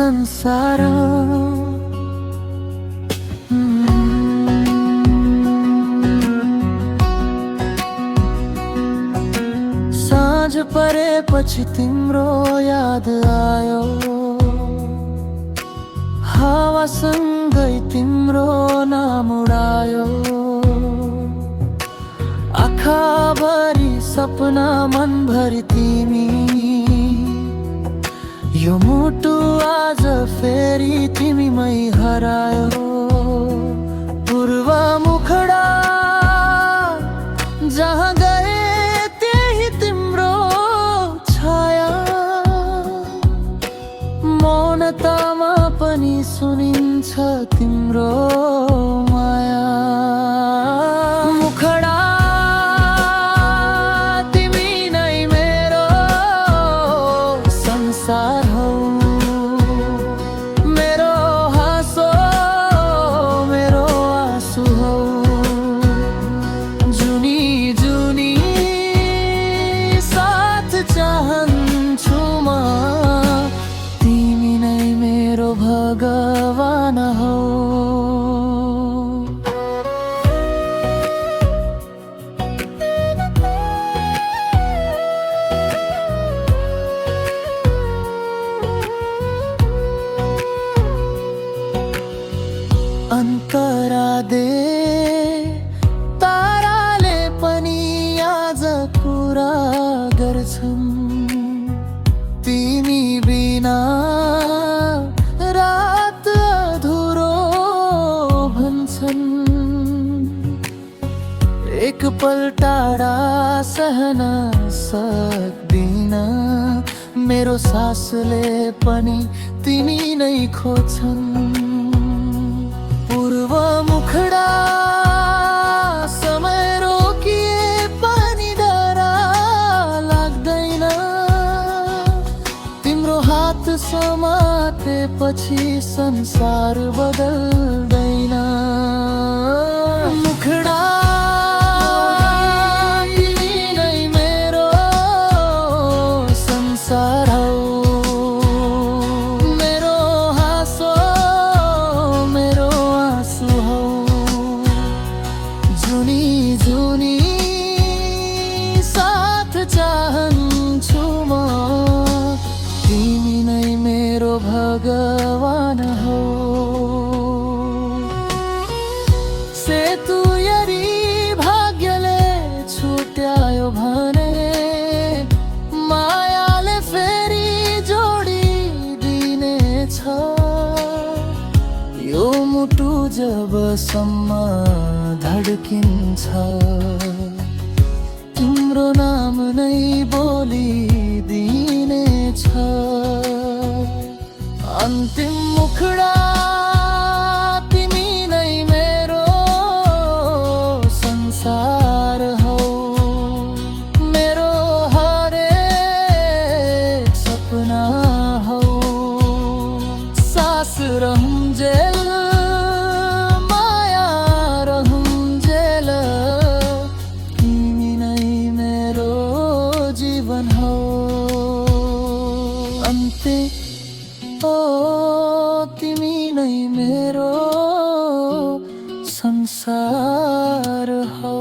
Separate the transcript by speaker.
Speaker 1: संसार। साँझ परेपछि तिम्रो याद आयो, हावासँगै तिम्रो नाम उडायो। आँखाभरि सपना मनभरि तिमी, यो मुटु आज फेरि तिमीमै हरायो। पूर्व मुखडा जहाँ गए त्यही तिम्रो छाया, मौनतामा पनि सुनिन्छ तिम्रो माया। मुखडा तिमी नै मेरो संसार हौ, मेरो हाँसो मेरो आँसु हौ। जुनी जुनी साथ चाहन्छु म, तिमी नै मेरो भगवान हौ। अन्तरा दे ताराले पनि आज कुरा गर्छन्, तिमी बिना रात अधुरो भन्छन्। एक पल टाढा सहन सक्दिन, मेरो सासले पनि तिमी नै खोज्छन्। पूर्व मुखडा समय रोकिए पनि डरा लाग्दैन, तिम्रो हात समातेपछि संसार बदल्दैन। मुखडा तिमी नै मेरो संसार हौ, मेरो हाँसो मेरो आँसु हौ। जुनी जुनी साथ चाहन्छु म, तिमी नै मेरो भगवान हौ। सेतु यरी भाग्यले छुट्यायो भने, मायाले फेरि जोडिदिनेछ। यो मुटु जबसम्म धड्किन्छ, तिम्रो नाम नै बोलिदिनेछ। अन्तिम मुखडा तिमी नै मेरो संसार हौ, मेरो हरेक सपना हौ। सास रहूंजेल माया रहूंजेल, तिमी नै मेरो जीवन हौ। अन्ते ओ तिमी नै मेरो संसार हौ।